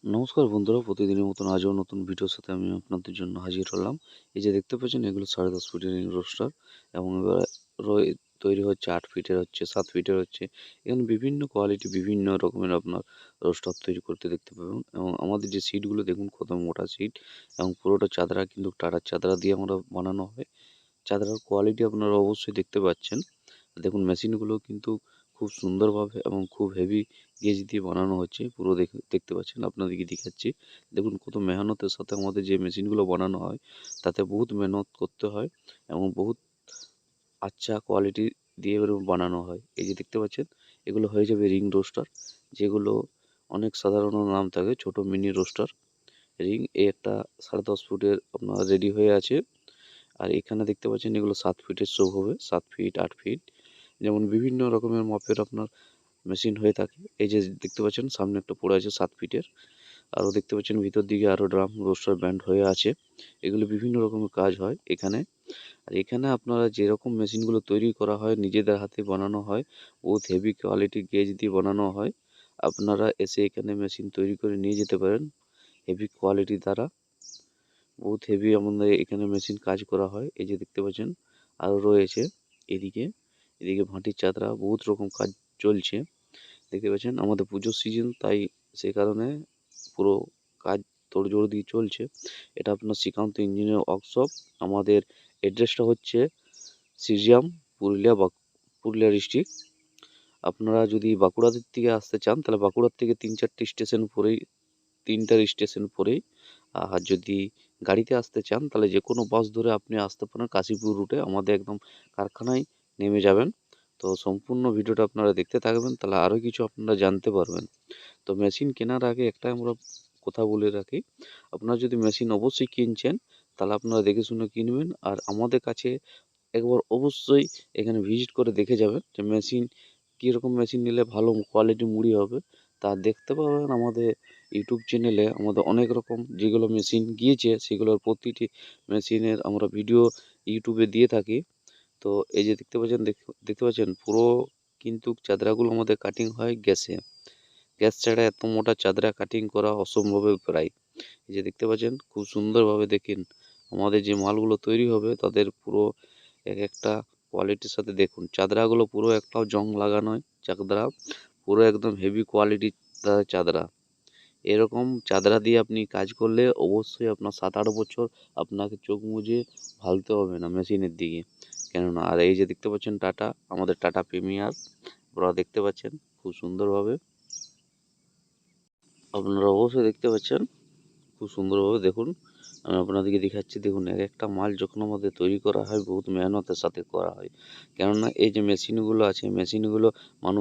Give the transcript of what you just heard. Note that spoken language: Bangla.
নমস্কার বন্ধুরা, প্রতিদিনের মতন আজও নতুন ভিডিওর সাথে আমি আপনাদের জন্য হাজির হলাম। এই যে দেখতে পাচ্ছেন, এগুলো 10.5 ফিটের রিং রোস্টার এবং এবার তৈরি হচ্ছে 8 ফিটের, হচ্ছে 7 ফিটের হচ্ছে। এখানে বিভিন্ন কোয়ালিটি, বিভিন্ন রকমের আপনার রোস্টার তৈরি করতে দেখতে পাবেন। এবং আমাদের যে সিটগুলো দেখুন, কত মোটা সিট এবং পুরোটা চাদরা কিন্তু টাটার চাদরা দিয়ে আমরা বানানো হয়। চাদরার কোয়ালিটি আপনারা অবশ্যই দেখতে পাচ্ছেন। দেখুন, মেশিনগুলো কিন্তু খুব সুন্দরভাবে এবং খুব হেভি গেজ দিয়ে বানানো হচ্ছে। পুরো দেখতে পাচ্ছেন, আপনাদেরকে দেখাচ্ছি। দেখুন কত মেহনতের সাথে আমাদের যে মেশিনগুলো বানানো হয়, তাতে বহুত মেহনত করতে হয় এবং বহুত আচ্ছা কোয়ালিটি দিয়ে এগুলো বানানো হয়। এই যে দেখতে পাচ্ছেন, এগুলো হয়ে যাবে রিং রোস্টার, যেগুলো অনেক সাধারণ নাম থাকে, ছোট মিনি রোস্টার। রিং এই একটা 10.5 ফুটের আপনার রেডি হয়ে আছে। আর এখানে দেখতে পাচ্ছেন, এগুলো 7 ফিটের সব হবে, 7 ফিট, 8 ফিট, যেমন বিভিন্ন রকমের মাপের আপনার মেশিন হয়ে থাকে। এই যে দেখতে পাচ্ছেন, সামনে একটা পড়ে আছে 7 ফিটের। আরও দেখতে পাচ্ছেন ভিতর দিকে আরও ড্রাম রোস্টার ব্যান্ড হয়ে আছে। এগুলো বিভিন্ন রকমের কাজ হয় এখানে। আর এখানে আপনারা যেরকম মেশিনগুলো তৈরি করা হয়, নিজেদের হাতে বানানো হয়, বহুত হেভি কোয়ালিটি গেজ দিয়ে বানানো হয়। আপনারা এসে এখানে মেশিন তৈরি করে নিয়ে যেতে পারেন হেভি কোয়ালিটি দ্বারা। বহুত হেভি আমাদের এখানে মেশিন কাজ করা হয়। এই যে দেখতে পাচ্ছেন, আরও রয়েছে এদিকে। এদিকে ভাটির চাদরা, বহুত রকম কাজ চলছে। দেখতে পাচ্ছেন আমাদের পুজোর সিজন, তাই সেই কারণে পুরো কাজ তোড়জোড় দিয়ে চলছে। এটা আপনার শ্রীকান্ত ইঞ্জিনিয়ার ওয়ার্কশপ। আমাদের অ্যাড্রেসটা হচ্ছে সিজিয়াম, পুরুলিয়া, পুরুলিয়া ডিস্ট্রিক্ট। আপনারা যদি বাঁকুড়ার দিক থেকে আসতে চান, তাহলে বাঁকুড়ার থেকে 3-4টি স্টেশন পরেই, 3টার স্টেশন পরেই। আর যদি গাড়িতে আসতে চান, তাহলে যে কোনো বাস ধরে আপনি আসতে পারেন কাশীপুর রুটে, আমাদের একদম কারখানায় নেমে যাবেন। তো সম্পূর্ণ ভিডিওটা আপনারা দেখতে থাকবেন, তাহলে আরও কিছু আপনারা জানতে পারবেন। তো মেশিন কেনার আগে একটাই আমরা কথা বলে রাখি, আপনারা যদি মেশিন অবশ্যই কিনছেন, তাহলে আপনারা দেখে শুনে কিনবেন। আর আমাদের কাছে একবার অবশ্যই এখানে ভিজিট করে দেখে যাবেন যে মেশিন কীরকম মেশিন নিলে ভালো কোয়ালিটি মুড়ি হবে। তা দেখতে পাবেন আমাদের ইউটিউব চ্যানেলে আমাদের অনেক রকম যেগুলো মেশিন গিয়েছে, সেগুলোর প্রতিটি মেশিনের আমরা ভিডিও ইউটিউবে দিয়ে থাকি। তো এই যে দেখতে পাচ্ছেন, দেখতে পাচ্ছেন পুরো কিন্তু চাদরাগুলো আমাদের কাটিং হয় গ্যাসে। গ্যাস ছাড়া এত মোটা চাদরা কাটিং করা অসম্ভবের প্রায়। এই যে দেখতে পাচ্ছেন, খুব সুন্দরভাবে দেখেন আমাদের যে মালগুলো তৈরি হবে, তাদের পুরো এক একটা কোয়ালিটির সাথে দেখুন। চাদরাগুলো পুরো একটাও জং লাগানো নয়, চাদরা পুরো একদম হেভি কোয়ালিটির চাদরা। এরকম চাদরা দিয়ে আপনি কাজ করলে অবশ্যই আপনার 7-8 বছর আপনাকে চোখ মুজে ভালতে হবে না মেশিনের দিকে, কেননা। আর এই যে দেখতে পাচ্ছেন টাটা, আমাদের টাটা প্রিমিয়ার, আপনারা দেখতে পাচ্ছেন খুব সুন্দরভাবে, আপনারা অবশ্যই দেখতে পাচ্ছেন খুব সুন্দরভাবে। দেখুন, আমি আপনাদেরকে দেখাচ্ছি। দেখুন, এক একটা মাল যখন আমাদের তৈরি করা হয়, বহুত মেহনতের সাথে করা হয়, কেননা এই যে মেশিনগুলো আছে, মেশিনগুলো মানুষ